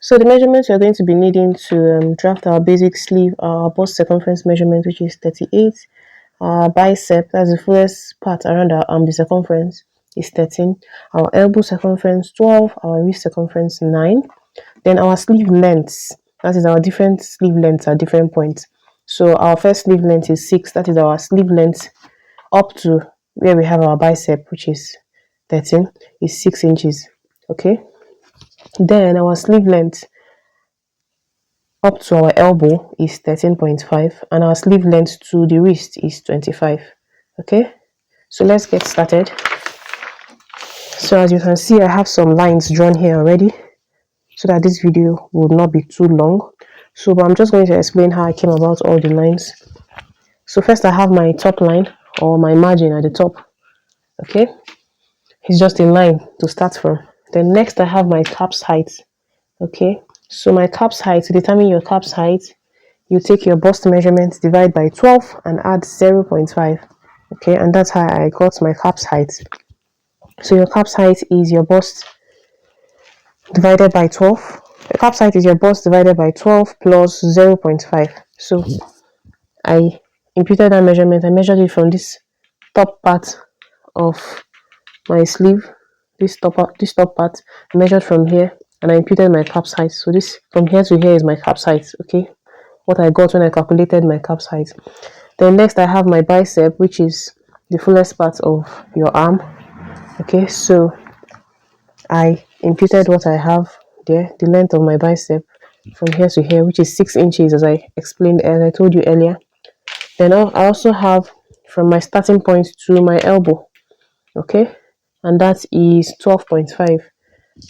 So the measurements we are going to be needing to draft our basic sleeve, our bust circumference measurement, which is 38. Our bicep, that's the fullest part around our arm, the circumference is 13. Our elbow circumference 12. Our wrist circumference 9. Then our sleeve lengths, that is our different sleeve lengths at different points. So our first sleeve length is 6. That is our sleeve length up to where we have our bicep, which is 13, is 6 inches. Okay. Then our sleeve length up to our elbow is 13.5, and our sleeve length to the wrist is 25. Okay, so let's get started. So as you can see, I have some lines drawn here already so that this video will not be too long. So I'm just going to explain how I came about all the lines. So first I have my top line, or my margin at the top. Okay, it's just a line to start from. Then next I have my cap's height. Okay, so my cap's height, to determine your cap's height, you take your bust measurement, divide by 12 and add 0.5. Okay, and that's how I got my cap's height. So your cap's height is your bust divided by 12. Your cap's height is your bust divided by 12 plus 0.5. So I imputed that measurement. I measured it from this top part of my sleeve, this top part. I measured from here and I imputed my cap's height. So this from here to here is my cap's height. Okay, what I got when I calculated my cap's height. Then next I have my bicep, which is the fullest part of your arm. Okay, so I imputed what I have there, the length of my bicep from here to here, which is 6 inches, as I explained, as I told you earlier. Then I also have from my starting point to my elbow. Okay, and that is 12.5.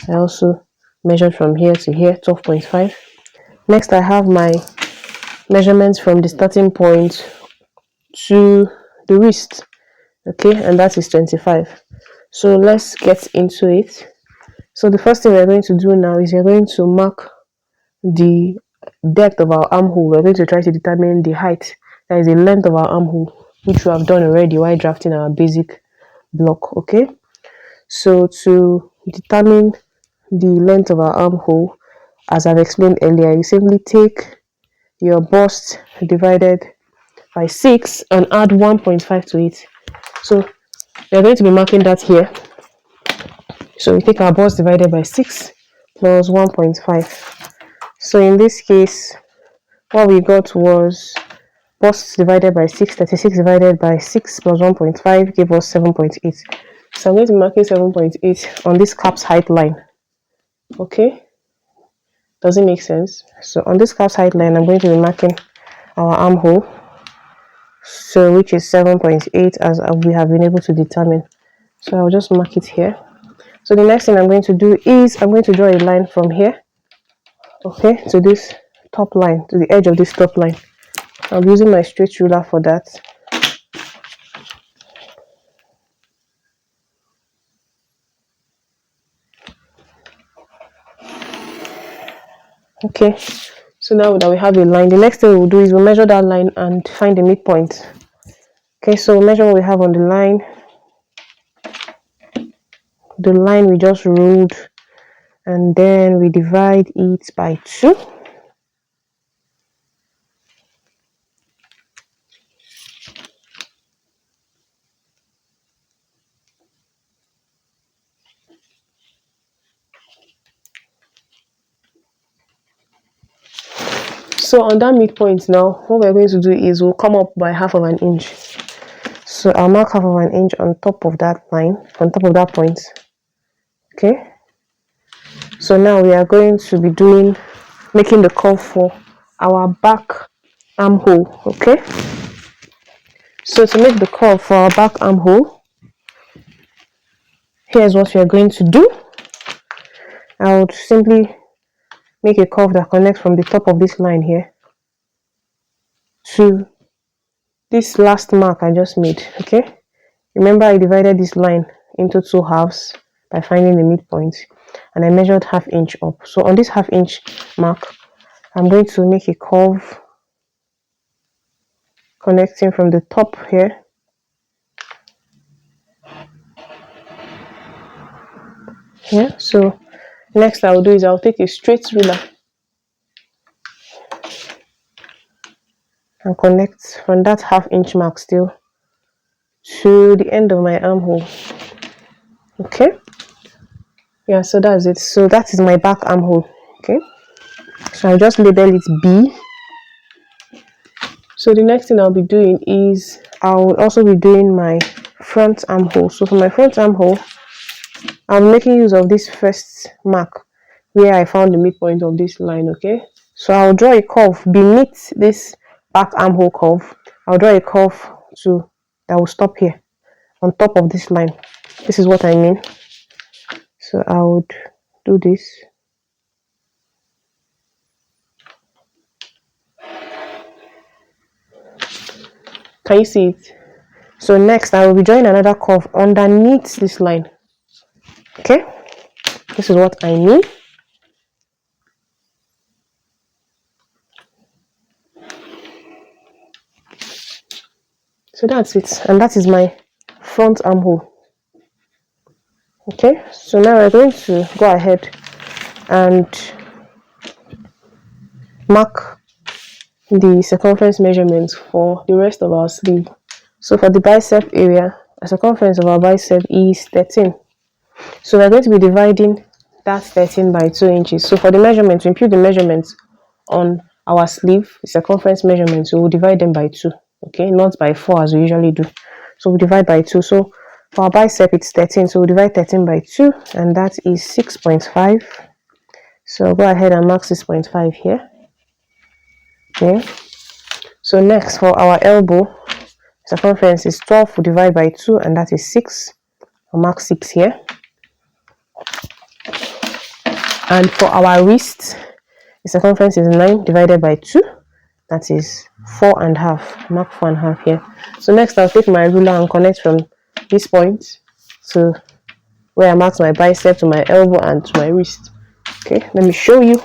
I also measured from here to here, 12.5. Next I have my measurements from the starting point to the wrist. Okay, and that is 25. So let's get into it. So the first thing we're going to do now is we're going to mark the depth of our armhole. We're going to try to determine the height, that is the length of our armhole, which we have done already while drafting our basic block. Okay, so to determine the length of our armhole, as I've explained earlier, you simply take your bust divided by 6 and add 1.5 to it. So we're going to be marking that here. So we take our bust divided by 6 plus 1.5. So in this case, what we got was bust divided by 6, 36 divided by 6 plus 1.5 gave us 7.8. So I'm going to be marking 7.8 on this cap's height line. Okay, does it make sense? So on this cap's height line, I'm going to be marking our armhole, so which is 7.8 as we have been able to determine. So I'll just mark it here. So the next thing I'm going to do is I'm going to draw a line from here, okay, to this top line, to the edge of this top line. I'm using my straight ruler for that. Okay, so now that we have a line, the next thing we'll do is we'll measure that line and find the midpoint. Okay, so we'll measure what we have on the line. The line we just ruled, and then we divide it by 2. So on that midpoint now, what we're going to do is we'll come up by half of an inch. So I'll mark half of an inch on top of that line, on top of that point. Okay, so now we are going to be making the curve for our back armhole. Okay, so to make the curve for our back armhole, here's what we are going to do. I would simply make a curve that connects from the top of this line here to this last mark I just made. Okay, remember I divided this line into 2 halves by finding the midpoint, and I measured ½ inch up. So on this ½ inch mark, I'm going to make a curve connecting from the top here so Next I will do is I'll take a straight ruler and connect from that 1/2 inch mark still to the end of my armhole. Okay, yeah, so that's it. So that is my back armhole. Okay, so I'll just label it B. So the next thing I'll be doing is I'll also be doing my front armhole. So for my front armhole, I'm making use of this first mark where I found the midpoint of this line. Okay, so I'll draw a curve beneath this back armhole curve. I'll draw a curve that will stop here on top of this line. This is what I mean. So I would do this. Can you see it? So next I will be drawing another curve underneath this line. Okay, this is what I mean. So that's it, and that is my front armhole. Okay, so now we're going to go ahead and mark the circumference measurements for the rest of our sleeve. So for the bicep area, the circumference of our bicep is 13. So we're going to be dividing that 13 by 2 inches. So for the measurements, we impute the measurements on our sleeve, the circumference measurements, we will divide them by 2. Okay, not by 4 as we usually do. So we divide by 2. So for our bicep, it's 13. So we divide 13 by 2, and that is 6.5. So I'll go ahead and mark 6.5 here. Okay. So next for our elbow, circumference is 12. We divide by 2, and that is 6. I'll mark 6 here. And for our wrist, the circumference is 9 divided by 2. That is 4.5. Mark 4.5 here. So next I'll take my ruler and connect from this point to where I marked my bicep to my elbow and to my wrist. Okay, let me show you.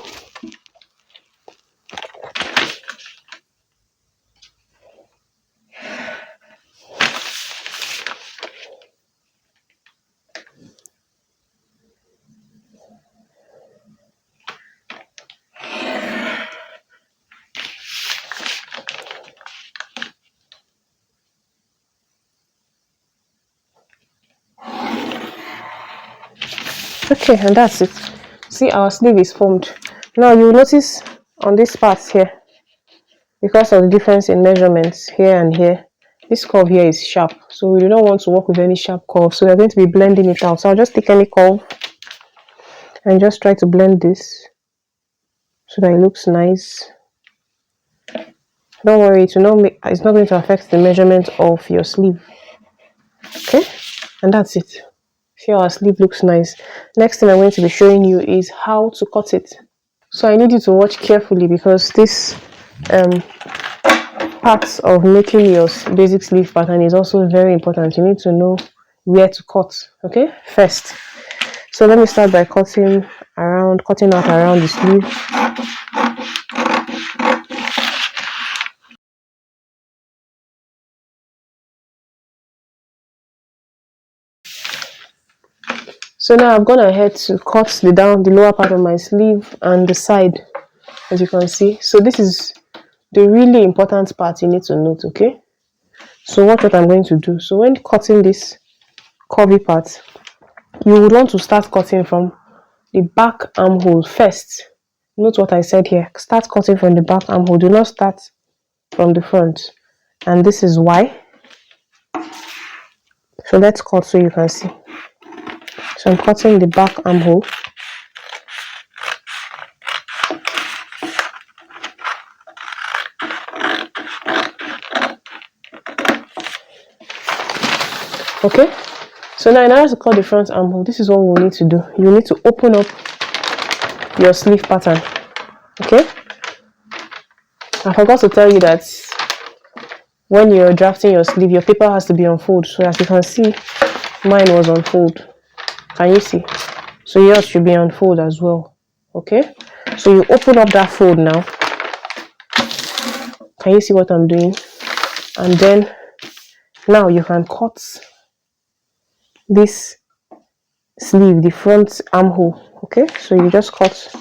Okay, and that's it. See, our sleeve is formed. Now you will notice on this part here, because of the difference in measurements here and here, this curve here is sharp. So we do not want to work with any sharp curve. So we're going to be blending it out. So I'll just take any curve and just try to blend this so that it looks nice. Don't worry, it's not going to affect the measurement of your sleeve. Okay, and that's it. See how our sleeve looks nice. Next thing I'm going to be showing you is how to cut it. So I need you to watch carefully, because this part of making your basic sleeve pattern is also very important. You need to know where to cut, okay, first. So let me start by cutting out around the sleeve. So now I've gone ahead to cut the lower part of my sleeve and the side, as you can see. So this is the really important part you need to note, okay? So watch what I'm going to do. So when cutting this curvy part, you would want to start cutting from the back armhole first. Note what I said here. Start cutting from the back armhole. Do not start from the front. And this is why. So let's cut so you can see. So I'm cutting the back armhole. Okay. So now in order to cut the front armhole, this is what we'll need to do. You need to open up your sleeve pattern. Okay. I forgot to tell you that when you're drafting your sleeve, your paper has to be on fold. So as you can see, mine was on fold. Can you see? So yours should be on fold as well. Okay. So you open up that fold now. Can you see what I'm doing? And then now you can cut this sleeve, the front armhole. Okay, so you just cut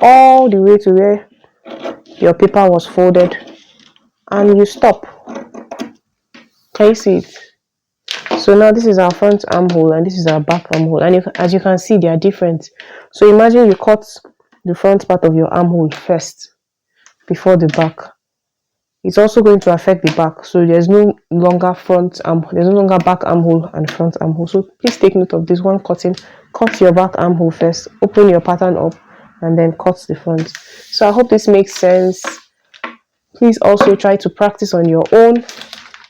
all the way to where your paper was folded, and you stop. Can you see it? So now this is our front armhole and this is our back armhole, and as you can see, they are different. So imagine you cut the front part of your armhole first before the back. It's also going to affect the back, so there's no longer back armhole and front armhole. So please take note of this one cutting. Cut your back armhole first, open your pattern up, and then cut the front. So I hope this makes sense. Please also try to practice on your own,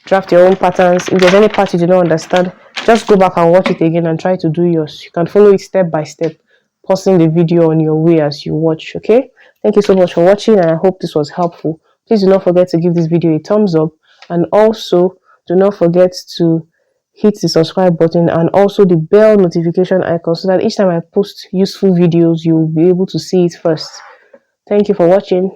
draft your own patterns. If there's any part you do not understand, just go back and watch it again and try to do yours. You can follow it step by step, pausing the video on your way as you watch. Okay, thank you so much for watching, and I hope this was helpful. Please do not forget to give this video a thumbs up, and also do not forget to hit the subscribe button and also the bell notification icon, so that each time I post useful videos, you'll be able to see it first. Thank you for watching.